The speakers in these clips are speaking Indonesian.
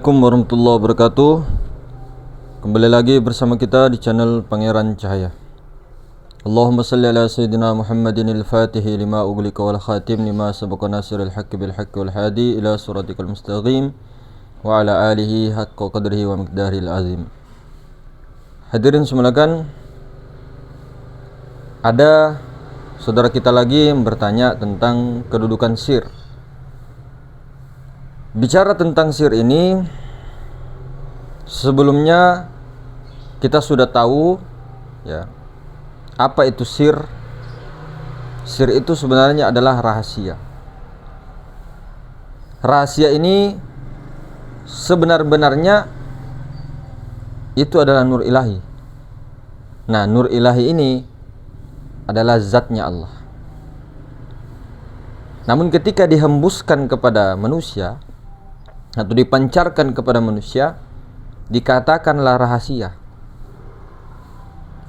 Assalamualaikum warahmatullahi wabarakatuh. Kembali lagi bersama kita di channel Pangeran Cahaya. Allahumma salli ala sayyidina Muhammadin al-Fatihi lima ughliqa wal khatim lima sabaqa nasiril haqqi bil haqqi wal hadi ila siratikal mustaqim wa ala alihi haqqa qadrihi wa miqdaril azim. Hadirin semulakan, ada saudara kita lagi yang bertanya tentang kedudukan sir. Bicara tentang sir ini, sebelumnya kita sudah tahu ya, apa itu sir. Sir itu sebenarnya adalah rahasia. Rahasia ini sebenar-benarnya itu adalah nur ilahi. Nah, nur ilahi ini adalah zatnya Allah. Namun ketika dihembuskan kepada manusia atau dipancarkan kepada manusia, dikatakanlah rahasia.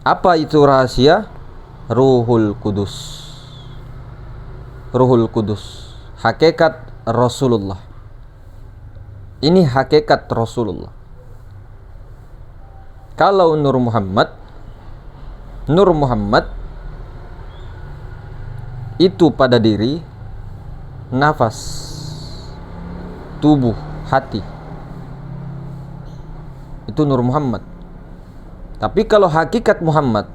Apa itu rahasia? Ruhul Kudus. Ruhul Kudus, hakikat Rasulullah. Ini hakikat Rasulullah. Kalau Nur Muhammad itu pada diri, nafas, tubuh, hati, itu Nur Muhammad. Tapi kalau hakikat Muhammad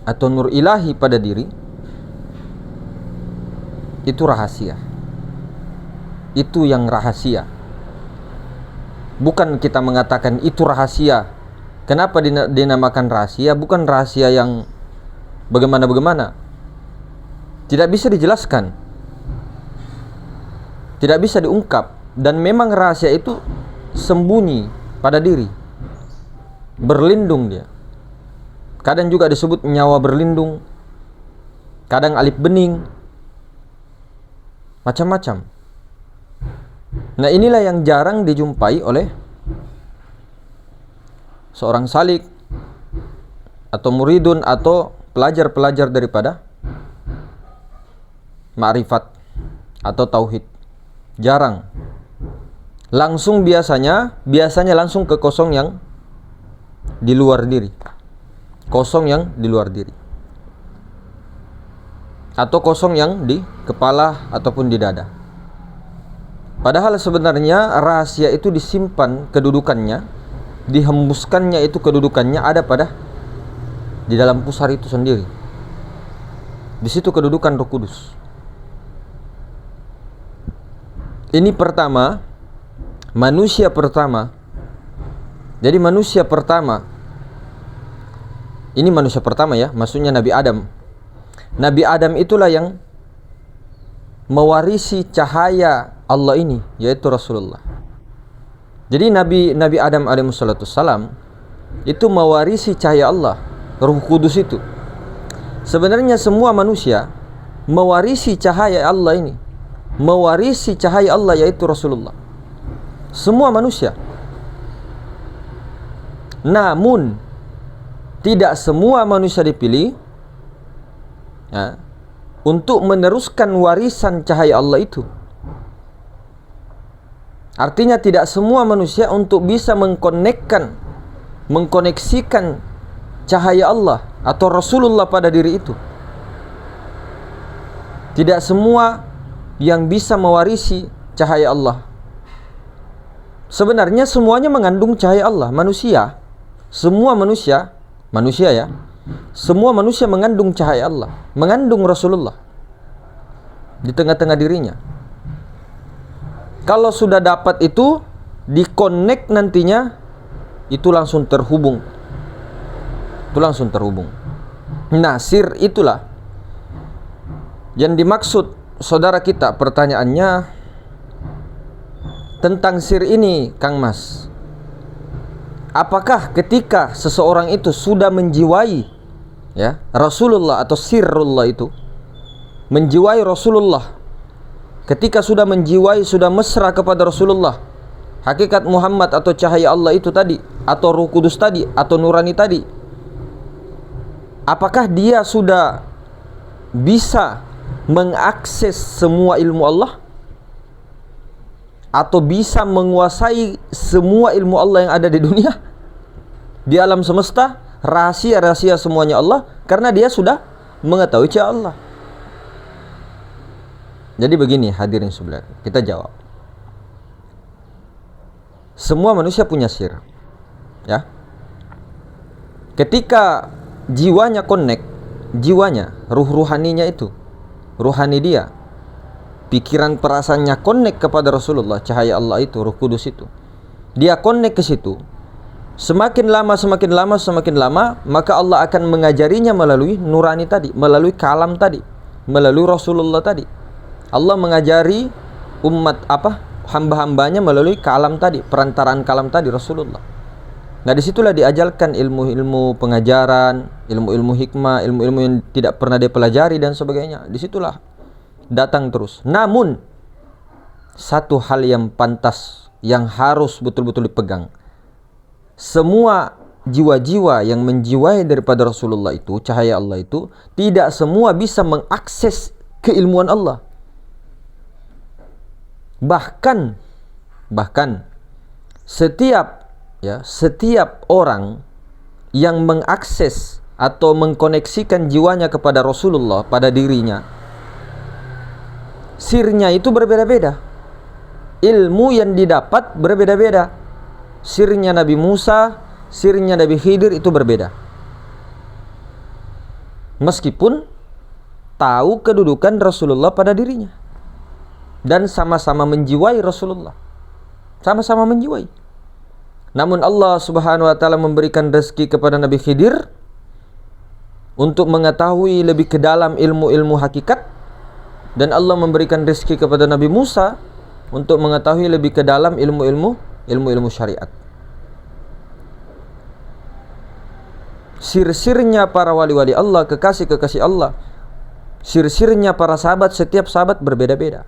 atau nur ilahi pada diri, itu rahasia. Itu yang rahasia. Bukan kita mengatakan itu rahasia. Kenapa dinamakan rahasia? Bukan rahasia yang bagaimana-bagaimana. Tidak bisa dijelaskan, tidak bisa diungkap. Dan memang rahasia itu sembunyi pada diri, berlindung dia. Kadang juga disebut nyawa berlindung, kadang alif bening, macam-macam. Nah, inilah yang jarang dijumpai oleh seorang salik atau muridun atau pelajar-pelajar daripada ma'rifat atau tauhid. Jarang. Langsung biasanya langsung ke kosong yang di luar diri. Kosong yang di luar diri. Atau kosong yang di kepala ataupun di dada. Padahal sebenarnya rahasia itu disimpan kedudukannya, dihembuskannya itu kedudukannya ada pada di dalam pusar itu sendiri. Di situ kedudukan Roh Kudus. Ini pertama, manusia pertama. Jadi manusia pertama, ini manusia pertama ya, maksudnya Nabi Adam. Nabi Adam itulah yang mewarisi cahaya Allah ini, yaitu Rasulullah. Jadi Nabi Adam alaihissalam itu mewarisi cahaya Allah, Ruh Kudus itu. Sebenarnya semua manusia mewarisi cahaya Allah ini, mewarisi cahaya Allah yaitu Rasulullah. Semua manusia. Namun tidak semua manusia dipilih ya, untuk meneruskan warisan cahaya Allah itu. Artinya tidak semua manusia untuk bisa mengkoneksikan cahaya Allah atau Rasulullah pada diri itu. Tidak semua yang bisa mewarisi cahaya Allah. Sebenarnya semuanya mengandung cahaya Allah, manusia. Semua manusia ya. Semua manusia mengandung cahaya Allah, mengandung Rasulullah di tengah-tengah dirinya. Kalau sudah dapat itu, di-connect nantinya, itu langsung terhubung. Itu langsung terhubung. Nah, sir itulah yang dimaksud saudara kita. Pertanyaannya tentang sir ini, Kang Mas, apakah ketika seseorang itu sudah menjiwai ya Rasulullah atau sirrullah itu, menjiwai Rasulullah, ketika sudah menjiwai, sudah mesra kepada Rasulullah, hakikat Muhammad atau cahaya Allah itu tadi, atau Ruh Kudus tadi, atau nurani tadi, apakah dia sudah bisa mengakses semua ilmu Allah? atau bisa menguasai semua ilmu Allah yang ada di dunia, di alam semesta, rahasia-rahasia semuanya Allah, karena dia sudah mengetahui cara Allah. Jadi begini hadirin sekalian, kita jawab. Semua manusia punya sir, ya. Ketika jiwanya connect, jiwanya, ruhaninya itu, ruhani dia, pikiran perasaannya connect kepada Rasulullah, cahaya Allah itu, Ruh Kudus itu, dia connect ke situ. Semakin lama, maka Allah akan mengajarinya melalui nurani tadi, melalui kalam tadi, melalui Rasulullah tadi. Allah mengajari umat hamba-hambanya melalui kalam tadi, perantaraan kalam tadi, Rasulullah. Nah, disitulah diajarkan ilmu-ilmu pengajaran, ilmu-ilmu hikmah, ilmu-ilmu yang tidak pernah dia pelajari dan sebagainya. Disitulah datang terus. Namun satu hal yang pantas, yang harus betul-betul dipegang, semua jiwa-jiwa yang menjiwai daripada Rasulullah itu, cahaya Allah itu, tidak semua bisa mengakses keilmuan Allah. Bahkan setiap orang yang mengakses atau mengkoneksikan jiwanya kepada Rasulullah, pada dirinya, sirnya itu berbeda-beda. Ilmu yang didapat berbeda-beda. Sirnya Nabi Musa, sirnya Nabi Khidir itu berbeda. Meskipun tahu kedudukan Rasulullah pada dirinya, dan sama-sama menjiwai Rasulullah, sama-sama menjiwai. Namun Allah Subhanahu wa taala memberikan rezeki kepada Nabi Khidir untuk mengetahui lebih ke dalam ilmu-ilmu hakikat, dan Allah memberikan rezeki kepada Nabi Musa untuk mengetahui lebih ke dalam ilmu-ilmu syariat. Sir-sirnya para wali-wali Allah, kekasih-kekasih Allah, sir-sirnya para sahabat, setiap sahabat berbeda-beda.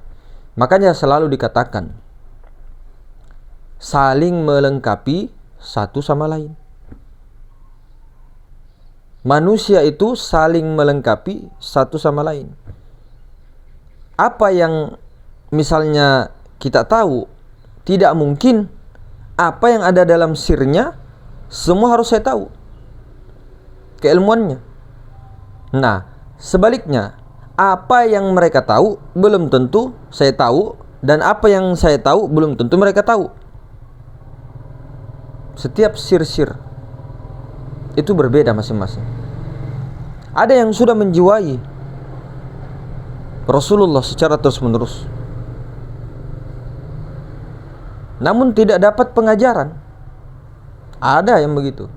Makanya selalu dikatakan saling melengkapi satu sama lain. Manusia itu saling melengkapi satu sama lain. Apa yang misalnya kita tahu, tidak mungkin apa yang ada dalam sirnya semua harus saya tahu keilmuannya. Nah, sebaliknya, apa yang mereka tahu belum tentu saya tahu, dan apa yang saya tahu belum tentu mereka tahu. Setiap sir-sir itu berbeda masing-masing. Ada yang sudah menjiwai Rasulullah secara terus-menerus, namun tidak dapat pengajaran. Ada yang begitu,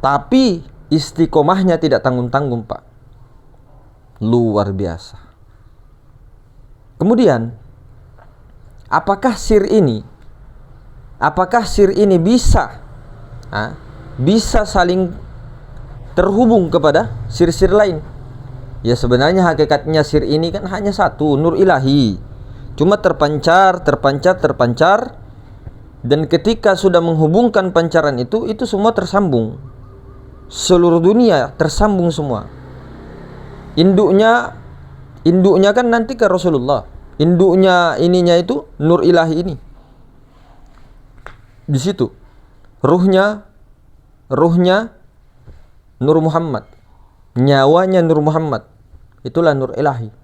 tapi istiqomahnya tidak tanggung-tanggung, Pak. Luar biasa. Kemudian, apakah sir ini bisa saling terhubung kepada sir-sir lain? Ya, sebenarnya hakikatnya sir ini kan hanya satu, nur ilahi. Cuma terpancar, dan ketika sudah menghubungkan pancaran itu semua tersambung. Seluruh dunia tersambung semua. Induknya kan nanti ke Rasulullah. Induknya ininya itu nur ilahi ini. Di situ ruhnya Nur Muhammad, nyawanya Nur Muhammad, itulah nur ilahi.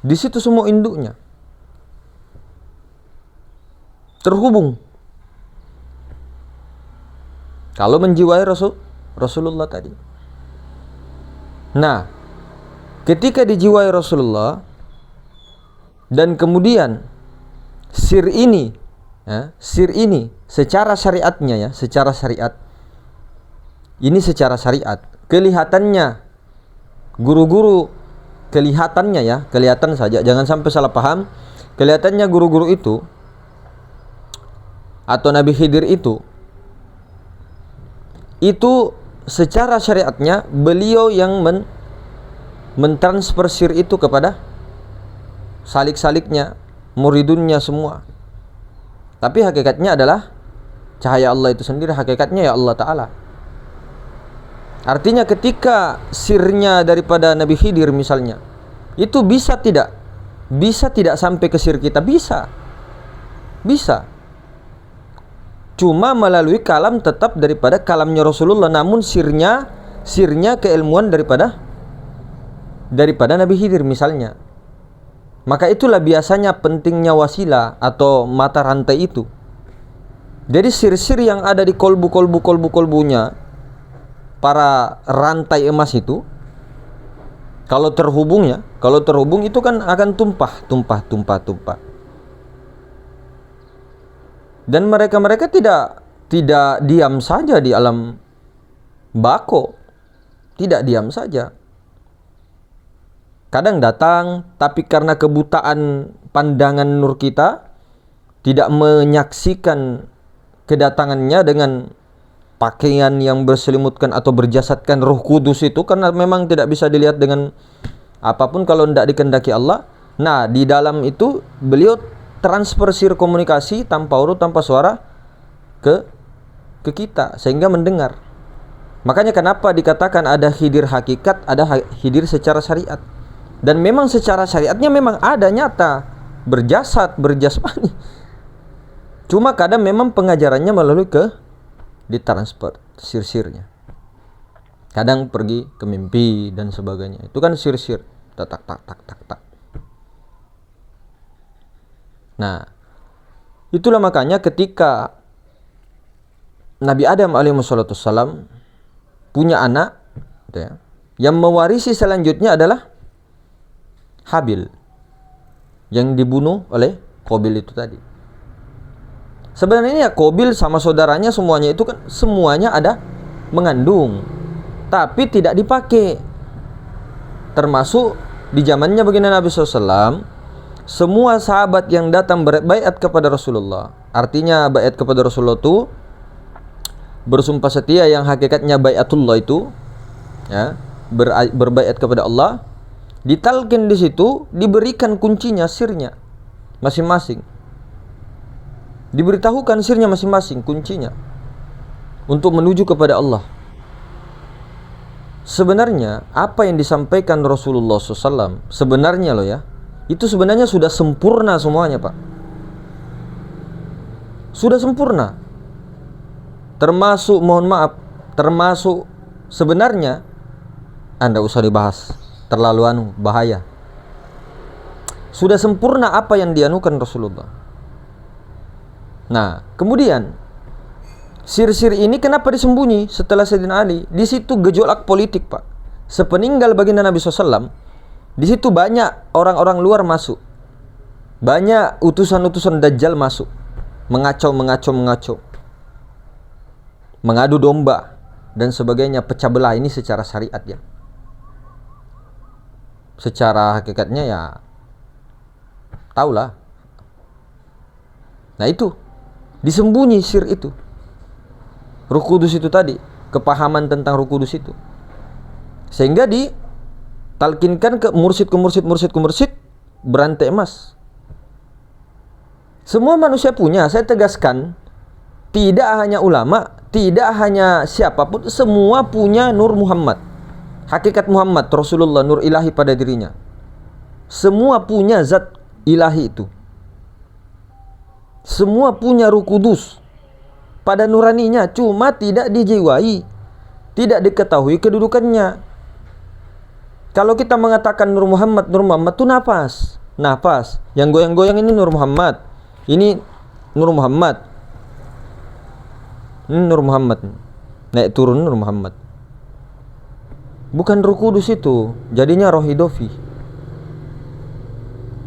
Di situ semua induknya terhubung. Kalau menjiwai Rasulullah tadi. Nah, ketika dijiwai Rasulullah dan kemudian sir ini secara syariatnya, secara syariat, kelihatannya guru-guru, kelihatan saja, jangan sampai salah paham. Kelihatannya guru-guru itu atau Nabi Khidir itu secara syariatnya beliau yang mentransfer sir itu kepada salik-saliknya, muridunnya semua. Tapi hakikatnya adalah cahaya Allah itu sendiri, hakikatnya ya Allah Ta'ala. Artinya ketika sirnya daripada Nabi Khidir misalnya, itu bisa tidak Bisa tidak sampai ke sir kita? Bisa. Bisa. Cuma melalui kalam tetap daripada kalamnya Rasulullah, namun sirnya keilmuan daripada Nabi Khidir misalnya. Maka itulah biasanya pentingnya wasilah atau mata rantai itu. Jadi sir-sir yang ada di kolbunya para rantai emas itu, kalau terhubung itu kan akan tumpah. Dan mereka tidak diam saja di alam bako, tidak diam saja. Kadang datang, tapi karena kebutaan pandangan nur kita tidak menyaksikan kedatangannya dengan pakaian yang berselimutkan atau berjasadkan Roh Kudus itu, karena memang tidak bisa dilihat dengan apapun kalau tidak dikehendaki Allah. Nah, di dalam itu beliau transfer sir komunikasi tanpa huruf, tanpa suara ke kita sehingga mendengar. Makanya kenapa dikatakan ada khidir hakikat, ada khidir secara syariat. Dan memang secara syariatnya memang ada nyata, berjasad, berjasmani. Cuma kadang memang pengajarannya melalui ditransfer sir-sirnya. Kadang pergi ke mimpi dan sebagainya. Itu kan sir-sir. Tak. Nah, itulah makanya ketika Nabi Adam alaihissalam punya anak, gitu ya, yang mewarisi selanjutnya adalah Habil, yang dibunuh oleh Qabil itu tadi. Sebenarnya Qabil sama saudaranya semuanya itu kan semuanya ada mengandung, tapi tidak dipakai. Termasuk di zamannya baginda Nabi SAW, semua sahabat yang datang berbaiat kepada Rasulullah. Artinya baiat kepada Rasulullah itu bersumpah setia yang hakikatnya baiatullah itu, ya, berbaiat kepada Allah. Ditalkin di situ, diberikan kuncinya, sirnya masing-masing. Diberitahukan sirnya masing-masing, kuncinya untuk menuju kepada Allah. Sebenarnya apa yang disampaikan Rasulullah SAW sebenarnya loh ya, itu sebenarnya sudah sempurna semuanya, Pak. Sudah sempurna. Termasuk, mohon maaf, termasuk sebenarnya Anda usah dibahas, terlalu bahaya. Sudah sempurna apa yang dianukan Rasulullah. Nah, kemudian sir-sir ini kenapa disembunyi setelah Sayyidina Ali? Di situ gejolak politik, Pak. Sepeninggal baginda Nabi SAW, di situ banyak orang-orang luar masuk. Banyak utusan-utusan Dajjal masuk. Mengacau. Mengadu domba dan sebagainya, pecah belah ini secara syariat ya. Secara hakikatnya ya taulah. Nah, itu disembunyi sir itu. Ruh Kudus itu tadi, kepahaman tentang Ruh Kudus itu. Sehingga ditalkinkan ke mursyid berantai emas. Semua manusia punya, saya tegaskan, tidak hanya ulama, tidak hanya siapapun, semua punya Nur Muhammad. Hakikat Muhammad, Rasulullah, Nur ilahi pada dirinya. Semua punya zat ilahi itu. Semua punya Ruh Kudus pada nuraninya, cuma tidak dijiwai, tidak diketahui kedudukannya. Kalau kita mengatakan Nur Muhammad itu nafas. Yang goyang-goyang ini Nur Muhammad. Ini Nur Muhammad. Ini Nur Muhammad. Naik turun Nur Muhammad. Bukan Ruh Kudus itu, jadinya roh idofi.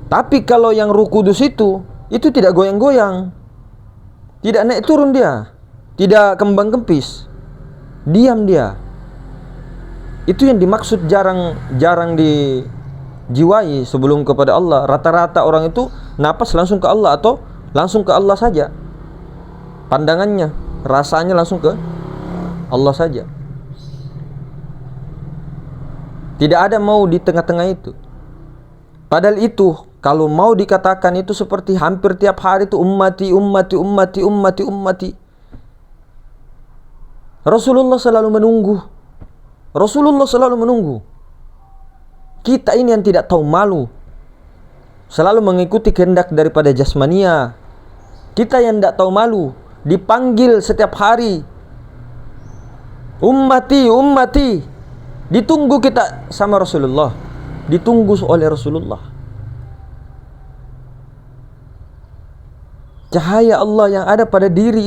Tapi kalau yang Ruh Kudus itu tidak goyang-goyang, tidak naik turun dia, tidak kembang kempis, diam dia. Itu yang dimaksud jarang dijiwai sebelum kepada Allah. Rata-rata orang itu napas langsung ke Allah atau langsung ke Allah saja. Pandangannya, rasanya langsung ke Allah saja. Tidak ada mau di tengah-tengah itu. Padahal itu kalau mau dikatakan itu seperti hampir tiap hari itu ummati. Rasulullah selalu menunggu. Kita ini yang tidak tahu malu. selalu mengikuti kehendak daripada jasmania. Kita yang tidak tahu malu, dipanggil setiap hari, ummati, ummati. Ditunggu kita sama Rasulullah, ditunggu oleh Rasulullah. Cahaya Allah yang ada pada diri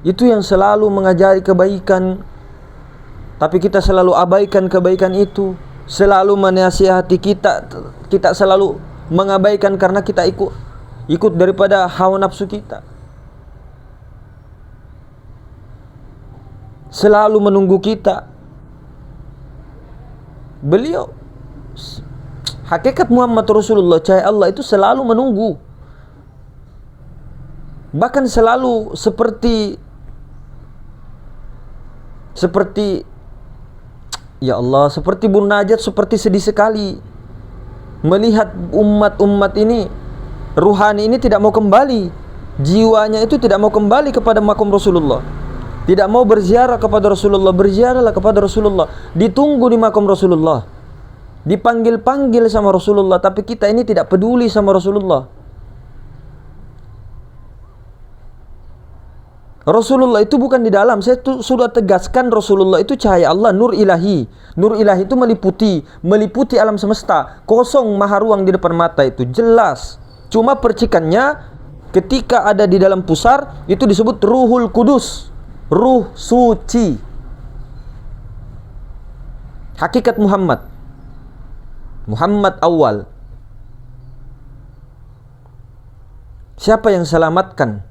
itu yang selalu mengajari kebaikan, tapi kita selalu abaikan kebaikan itu. Selalu menasihati kita selalu mengabaikan karena kita ikut daripada hawa nafsu kita. Selalu menunggu kita. Beliau, hakikat Muhammad Rasulullah, cahaya Allah itu selalu menunggu. Bahkan selalu seperti ya Allah, seperti munajat, seperti sedih sekali melihat umat ini, ruhani ini tidak mau kembali, jiwanya itu tidak mau kembali kepada makam Rasulullah, tidak mau berziarah kepada Rasulullah. Berziarahlah kepada Rasulullah, ditunggu di makam Rasulullah, dipanggil-panggil sama Rasulullah, tapi kita ini tidak peduli sama Rasulullah. Rasulullah itu bukan di dalam. Saya sudah tegaskan, Rasulullah itu cahaya Allah, nur ilahi. Nur ilahi itu meliputi alam semesta. Kosong maha ruang di depan mata, itu jelas. Cuma percikannya ketika ada di dalam pusar itu disebut Ruhul Kudus, ruh suci. Hakikat Muhammad awal. Siapa yang selamatkan?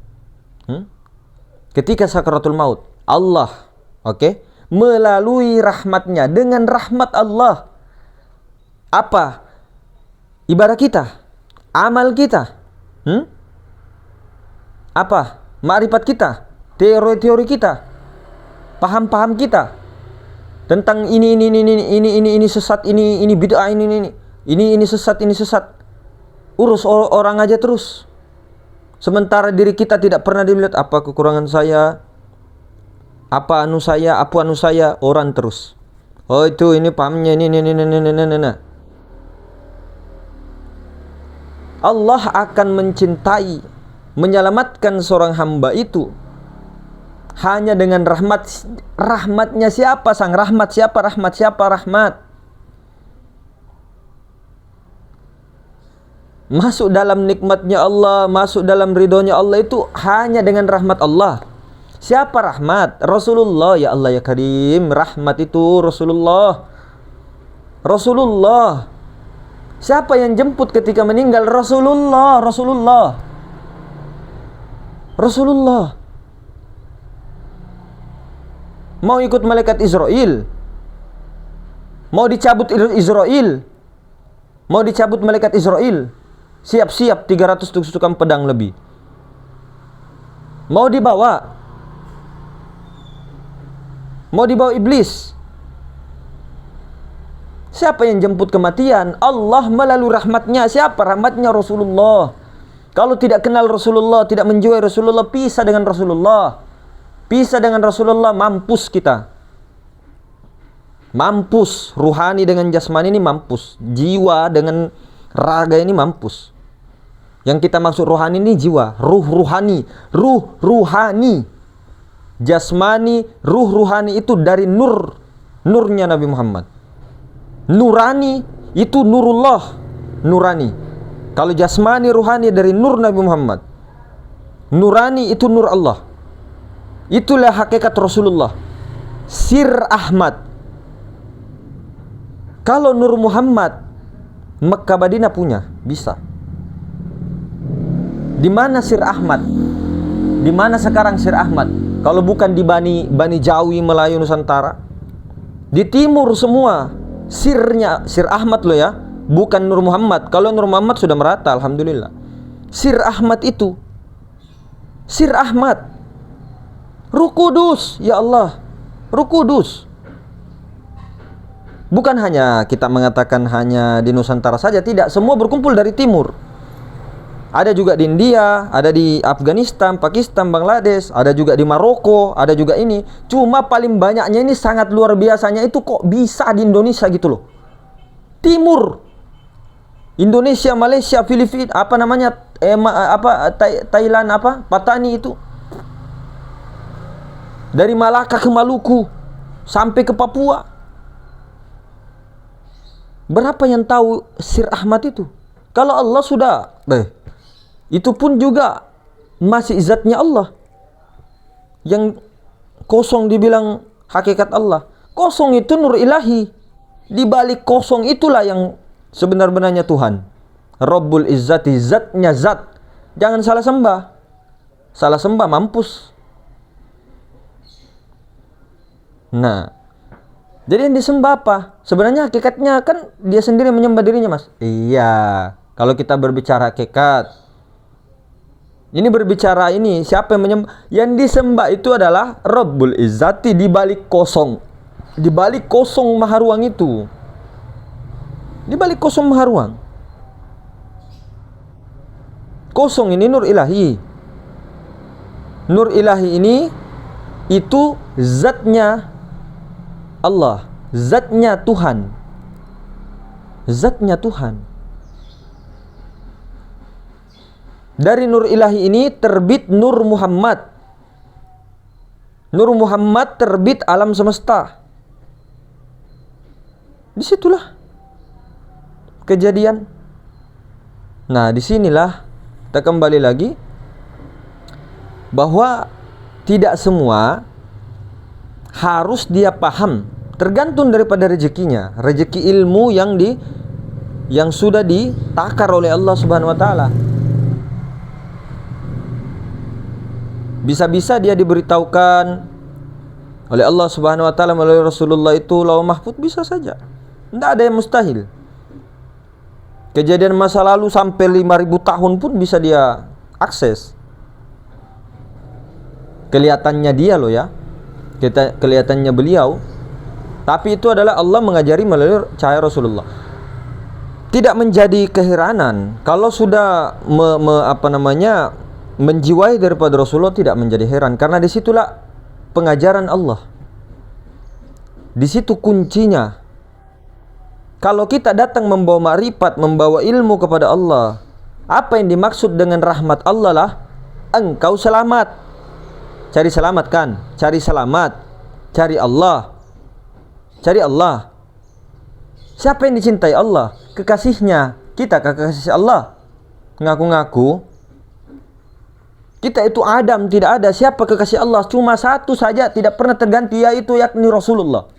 Ketika sakaratul maut, Allah, melalui rahmatnya, dengan rahmat Allah. Apa? Ibadah kita, amal kita, apa? Ma'rifat kita, teori-teori kita, paham-paham kita tentang ini sesat, ini bid'ah, ini sesat. Urus orang aja terus. Sementara diri kita tidak pernah dilihat apa kekurangan saya, apa anu saya, orang terus. Oh itu ini pahamnya ini. Allah akan mencintai, menyelamatkan seorang hamba itu hanya dengan rahmatnya siapa? Sang rahmat siapa? Rahmat. Masuk dalam nikmatnya Allah, masuk dalam ridhonya Allah itu hanya dengan rahmat Allah. Siapa rahmat? Rasulullah. Ya Allah ya Karim, rahmat itu Rasulullah. Siapa yang jemput ketika meninggal? Rasulullah. Mau ikut malaikat Israel, mau dicabut malaikat Israel, siap-siap 300 tusukan pedang lebih. Mau dibawa iblis. Siapa yang jemput kematian? Allah melalui rahmatnya. Siapa? Rahmatnya Rasulullah. Kalau tidak kenal Rasulullah, tidak menjiwai Rasulullah, pisah dengan Rasulullah, mampus kita. Mampus. Ruhani dengan jasmani ini mampus. Jiwa dengan raga ini mampus. Yang kita maksud rohani ini jiwa, ruh ruhani. Jasmani, ruh ruhani itu dari nurnya Nabi Muhammad. Nurani itu nurullah, nurani. Kalau jasmani ruhani dari nur Nabi Muhammad. Nurani itu nur Allah. Itulah hakikat Rasulullah. Sir Ahmad. Kalau nur Muhammad, Mekah Madinah punya, bisa. Di mana Sir Ahmad? Di mana sekarang Sir Ahmad? Kalau bukan di Bani Jawi, Melayu, Nusantara, di timur semua. Sir Ahmad loh ya, bukan Nur Muhammad. Kalau Nur Muhammad sudah merata, alhamdulillah. Sir Ahmad itu, Sir Ahmad, Ruh Kudus, ya Allah, Ruh Kudus. Bukan hanya kita mengatakan hanya di Nusantara saja, tidak, semua berkumpul dari timur. Ada juga di India, ada di Afghanistan, Pakistan, Bangladesh, ada juga di Maroko, ada juga ini. Cuma paling banyaknya ini sangat luar biasanya itu kok bisa di Indonesia gitu loh. Timur. Indonesia, Malaysia, Filipina, apa namanya, Thailand, Patani itu. Dari Malaka ke Maluku sampai ke Papua. Berapa yang tahu Sir Ahmad itu? Kalau Allah sudah, itu pun juga masih zatnya Allah. Yang kosong dibilang hakikat Allah. Kosong itu nur ilahi. Di balik kosong itulah yang sebenar-benarnya Tuhan. Rabbul Izzati, zatnya zat. Jangan salah sembah. Salah sembah mampus. Nah, jadi yang disembah apa? Sebenarnya hakikatnya kan dia sendiri menyembah dirinya, Mas. Iya, kalau kita berbicara hakikat. Ini berbicara ini, siapa yang menyembah? Yang disembah itu adalah Rabbul Izzati di balik kosong. Di balik kosong maha ruang itu. Di balik kosong maha ruang. Kosong ini nur ilahi. Nur ilahi ini itu zatnya Allah, zatnya Tuhan. Zatnya Tuhan. Dari nur ilahi ini terbit Nur Muhammad. Nur Muhammad terbit alam semesta. Disitulah kejadian. Nah, disinilah kita kembali lagi bahwa tidak semua harus dia paham, tergantung daripada rezekinya, rezeki ilmu yang sudah ditakar oleh Allah Subhanahu wa taala. Bisa-bisa dia diberitahukan oleh Allah Subhanahu wa taala melalui Rasulullah itu Lauh Mahfuz, bisa saja. Tidak ada yang mustahil. Kejadian masa lalu sampai 5.000 tahun pun bisa dia akses. Kelihatannya dia loh ya. Kelihatannya beliau. Tapi itu adalah Allah mengajari melalui cahaya Rasulullah. Tidak menjadi keheranan kalau sudah menjiwai daripada Rasulullah, tidak menjadi heran, karena disitulah pengajaran Allah. Di situ kuncinya. Kalau kita datang membawa ma'rifat, membawa ilmu kepada Allah, apa yang dimaksud dengan rahmat Allah lah, engkau selamat. Cari selamat kan? Cari selamat. Cari Allah. Cari Allah. Siapa yang dicintai Allah? Kekasihnya. Kita kekasih Allah. Ngaku-ngaku kita itu Adam, tidak ada siapa kekasih Allah, cuma satu saja tidak pernah terganti, yaitu yakni Rasulullah.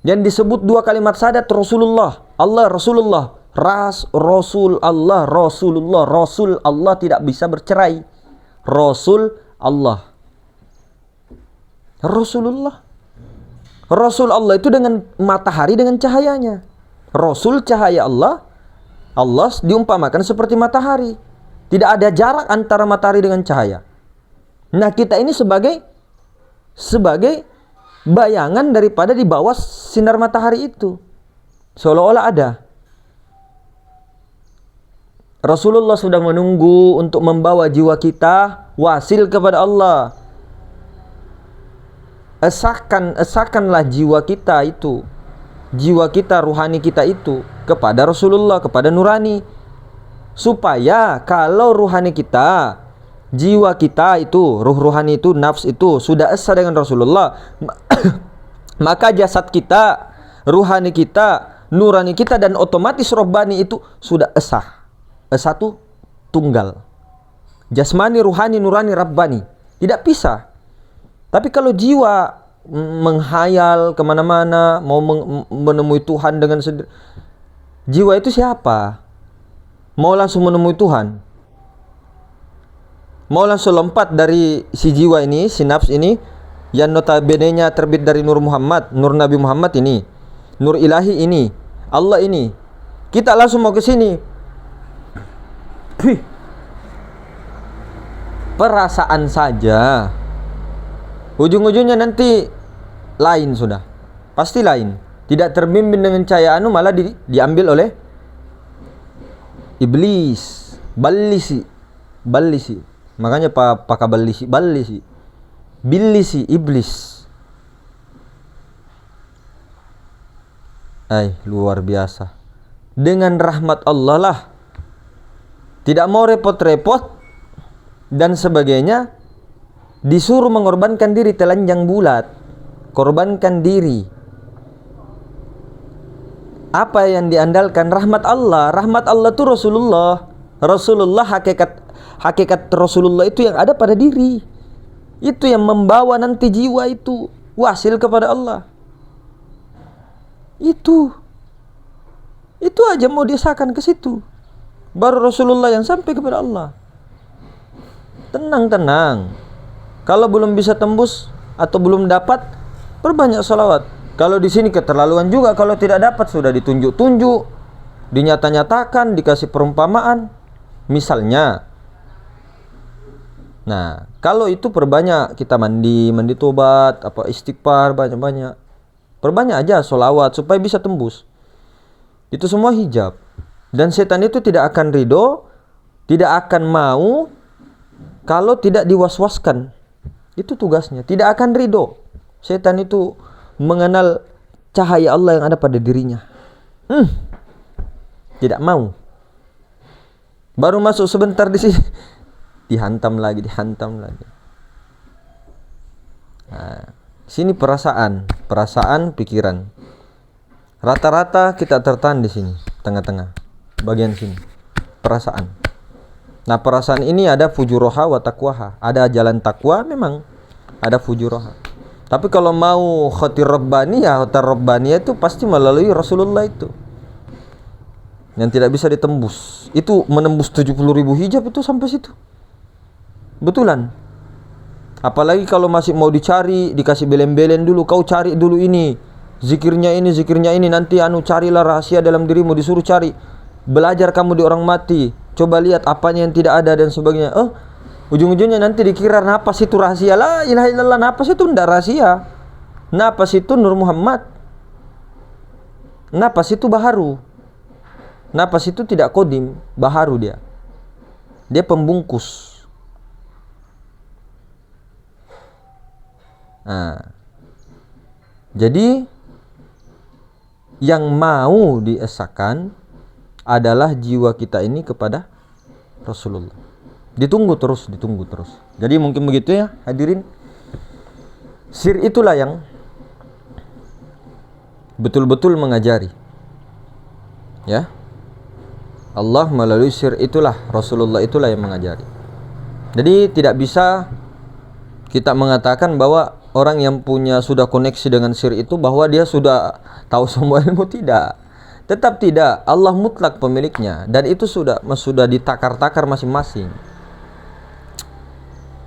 Yang disebut dua kalimat syahadat Rasulullah, Allah Rasulullah, Rasul Allah, Rasulullah, Rasul Allah tidak bisa bercerai. Rasul Allah, Rasulullah. Rasul Allah itu dengan matahari, dengan cahayanya. Rasul cahaya Allah. Allah diumpamakan seperti matahari. Tidak ada jarak antara matahari dengan cahaya. Nah, kita ini sebagai bayangan daripada di bawah sinar matahari itu. Seolah-olah ada. Rasulullah sudah menunggu untuk membawa jiwa kita wasil kepada Allah. Esakanlah jiwa kita itu, jiwa kita, ruhani kita itu kepada Rasulullah, kepada nurani. Supaya kalau ruhani kita, jiwa kita itu, ruh ruhani itu, nafs itu sudah esa dengan Rasulullah, maka jasad kita, ruhani kita, nurani kita, dan otomatis robbani itu sudah esa. Esa itu tunggal. Jasmani, ruhani, nurani, rabbani. Tidak pisah. Tapi kalau jiwa menghayal kemana-mana, mau menemui Tuhan dengan sendiri, jiwa itu siapa? Mau langsung menemui Tuhan, mau langsung lompat dari si jiwa ini, si nafs ini, yang notabene-nya terbit dari Nur Muhammad, Nur Nabi Muhammad ini, Nur Ilahi ini, Allah ini, kita langsung mau ke sini. Perasaan saja, ujung-ujungnya nanti lain sudah, pasti lain. Tidak terbimbing dengan cahaya malah diambil oleh iblis, balisi. Makanya pakai balisi, iblis. Luar biasa. dengan rahmat Allah lah. Tidak mau repot-repot dan sebagainya, disuruh mengorbankan diri telanjang bulat. Korbankan diri. Apa yang diandalkan? Rahmat Allah. Rahmat Allah itu Rasulullah. Rasulullah, hakikat Rasulullah itu yang ada pada diri. Itu yang membawa nanti jiwa itu wasil kepada Allah. Itu aja mau disahkan ke situ. Baru Rasulullah yang sampai kepada Allah. Tenang. Kalau belum bisa tembus atau belum dapat, perbanyak salawat. Kalau di sini keterlaluan juga, kalau tidak dapat sudah ditunjuk-tunjuk, dinyata-nyatakan, dikasih perumpamaan. Misalnya, nah, kalau itu perbanyak, kita mandi tobat, istighfar banyak-banyak. Perbanyak aja sholawat supaya bisa tembus. Itu semua hijab. Dan setan itu tidak akan ridho, tidak akan mau kalau tidak diwaswaskan. Itu tugasnya, tidak akan ridho. Setan itu mengenal cahaya Allah yang ada pada dirinya. Tidak mau. Baru masuk sebentar di sini, dihantam lagi. Nah, sini perasaan, pikiran. Rata-rata kita tertahan di sini, tengah-tengah, bagian sini, perasaan. Nah, perasaan ini ada fujuroha wa taqwaha. Ada jalan takwa memang, ada fujuroha. Tapi kalau mau khotir rabbaniyah itu pasti melalui Rasulullah itu. Yang tidak bisa ditembus. Itu menembus 70.000 hijab itu sampai situ. Betulan. Apalagi kalau masih mau dicari, dikasih belen-belen dulu, kau cari dulu ini. Zikirnya ini, nanti carilah rahasia dalam dirimu, disuruh cari. Belajar kamu di orang mati. Coba lihat apanya yang tidak ada dan sebagainya. Ujung-ujungnya nanti dikira napas itu rahasia. La ilaha illallah, napas itu tidak rahasia. Napas itu Nur Muhammad. Napas itu baharu. Napas itu tidak kodim, baharu dia. Dia pembungkus. Nah, jadi yang mau diesakan adalah jiwa kita ini kepada Rasulullah. Ditunggu terus. Jadi mungkin begitu ya, hadirin. Sir itulah yang betul-betul mengajari. Ya. Allah melalui sir itulah, Rasulullah itulah yang mengajari. Jadi tidak bisa kita mengatakan bahwa orang yang sudah koneksi dengan sir itu bahwa dia sudah tahu semua ilmu. Tidak. Tetap tidak. Allah mutlak pemiliknya dan itu sudah ditakar-takar masing-masing.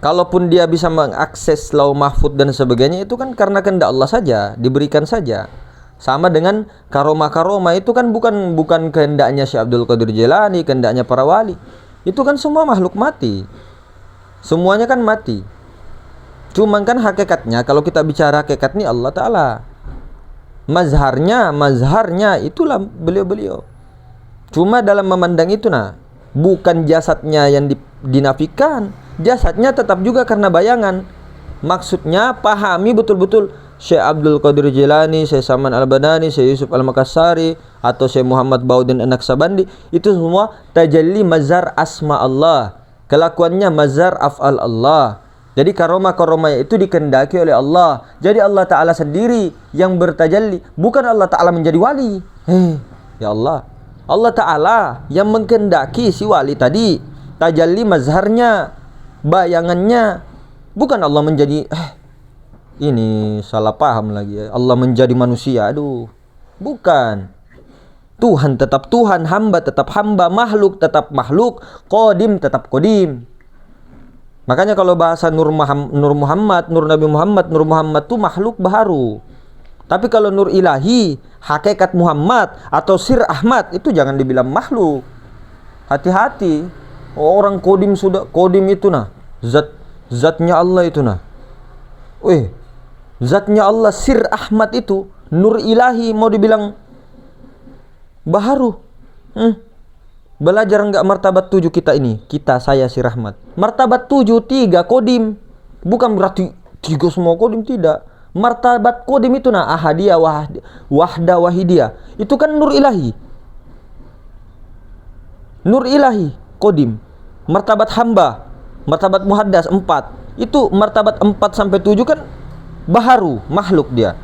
Kalaupun dia bisa mengakses lauh mahfud dan sebagainya, itu kan karena kehendak Allah saja, diberikan saja. Sama dengan karomah itu kan bukan kehendaknya Syekh Abdul Qadir Jilani, kehendaknya para wali. Itu kan semua makhluk mati. Semuanya kan mati. Cuman kan hakikatnya, kalau kita bicara hakikat ini Allah Ta'ala. Mazharnya itulah beliau-beliau. Cuma dalam memandang itu bukan jasadnya yang dinafikan. Jasadnya tetap juga karena bayangan. Maksudnya pahami betul-betul Syekh Abdul Qadir Jilani, Syekh Saman Al-Banani, Syekh Yusuf Al-Makassari, atau Syekh Muhammad Baudin An-Naqsabandi. Itu semua tajalli mazhar asma Allah. Kelakuannya mazhar af'al Allah. Jadi karomah itu dikehendaki oleh Allah. Jadi Allah Ta'ala sendiri yang bertajalli. Bukan Allah Ta'ala menjadi wali. Ya Allah. Allah Ta'ala yang mengkehendaki si wali tadi. Tajalli mazharnya, bayangannya. Bukan Allah menjadi ini salah paham lagi ya. Allah menjadi manusia. Aduh. Bukan. Tuhan tetap Tuhan, hamba tetap hamba, makhluk tetap makhluk, qadim tetap qadim. Makanya kalau bahasa Nur Muhammad, Nur Nabi Muhammad, Nur Muhammad itu makhluk baharu. Tapi kalau Nur Ilahi, hakikat Muhammad atau Sir Ahmad, itu jangan dibilang makhluk. Hati-hati. Orang qadim itu zatnya Allah itu zatnya Allah Sir Ahmad itu, Nur Ilahi mau dibilang baharu. Belajar enggak martabat 7 kita ini? Saya Sir Ahmad. Martabat 7, 3 kodim. Bukan berarti 3 semua kodim, tidak. Martabat kodim itu ahadiyah, wahda, wahidiyah. Itu kan Nur Ilahi. Nur ilahi, qadim. Martabat hamba, martabat muhaddas 4. Itu martabat 4 sampai 7 kan baharu, makhluk dia.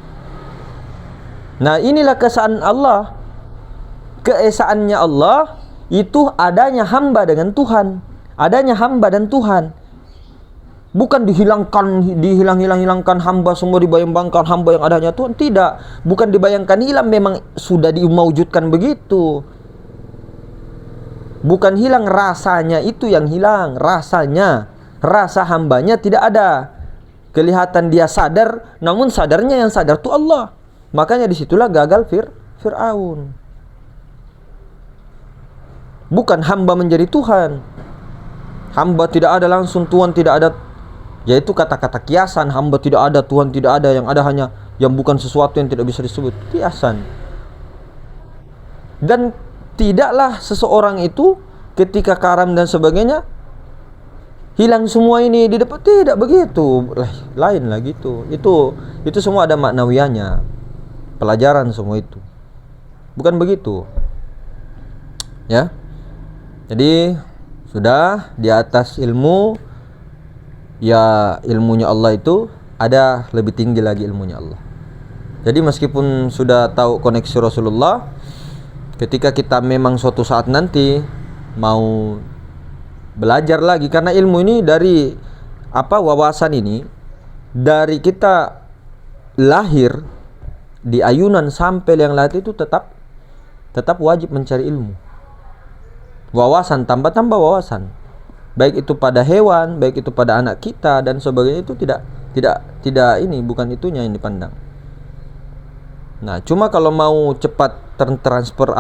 Nah, inilah keesaan Allah. Keesaannya Allah itu adanya hamba dengan Tuhan. Adanya hamba dan Tuhan. Bukan hilangkan hamba, semua dibayangkan hamba yang adanya Tuhan. Tidak. Bukan dibayangkan hilang, memang sudah dimaujudkan begitu. Bukan hilang rasanya, itu yang hilang. Rasanya, rasa hambanya tidak ada. Kelihatan dia sadar, namun sadarnya yang sadar itu Allah. Makanya disitulah gagal Fir'aun. Bukan hamba menjadi Tuhan. Hamba tidak ada langsung, Tuhan tidak ada. Yaitu kata-kata kiasan. Hamba tidak ada, Tuhan tidak ada. Yang ada hanya yang bukan sesuatu yang tidak bisa disebut. Kiasan. Dan tidaklah seseorang itu ketika karam dan sebagainya hilang semua ini di depan. Tidak begitu. Lain lah gitu. Itu semua ada maknawianya. Pelajaran semua itu. Bukan begitu. Ya. Jadi sudah di atas ilmu, ya ilmunya Allah itu ada lebih tinggi lagi ilmunya Allah. Jadi meskipun sudah tahu koneksi Rasulullah, ketika kita memang suatu saat nanti mau belajar lagi, karena ilmu ini dari wawasan ini dari kita lahir di ayunan sampai yang lain itu tetap wajib mencari ilmu. Wawasan, tambah wawasan. Baik itu pada hewan, baik itu pada anak kita dan sebagainya, itu tidak ini, bukan itunya yang dipandang. Nah, cuma kalau mau cepat transfer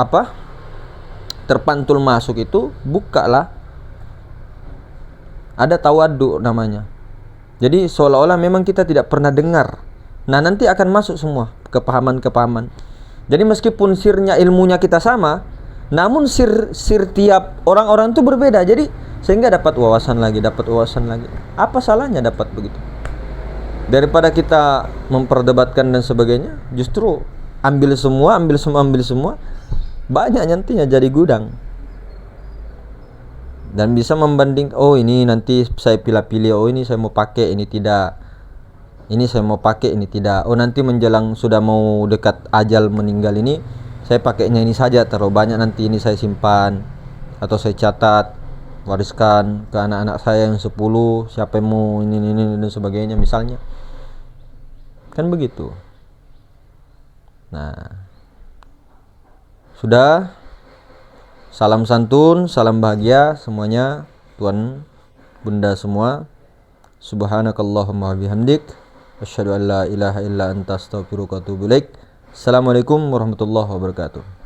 terpantul masuk itu, bukalah. Ada tawaddu namanya. Jadi seolah-olah memang kita tidak pernah dengar. Nah, nanti akan masuk semua kepahaman-kepahaman. Jadi meskipun sirnya ilmunya kita sama, namun sir tiap orang-orang itu berbeda. Jadi sehingga dapat wawasan lagi. Apa salahnya dapat begitu? Daripada kita memperdebatkan dan sebagainya, justru ambil semua. Banyak nantinya jadi gudang. Dan bisa membanding, oh ini nanti saya pilih-pilih, oh ini saya mau pakai, ini tidak. Ini saya mau pakai, ini tidak. Oh nanti menjelang sudah mau dekat ajal meninggal ini, saya pakainya ini saja, terlalu banyak nanti ini saya simpan atau saya catat, wariskan ke anak-anak saya yang 10, siapa yang mau ini dan sebagainya misalnya. Kan begitu. Nah, sudah. Salam santun, salam bahagia semuanya, tuan bunda semua. Subhanakallahumma bihamdik, asyhadu an la ilaha illa anta astaghfiruka wa atubu ilaik. Assalamualaikum warahmatullahi wabarakatuh.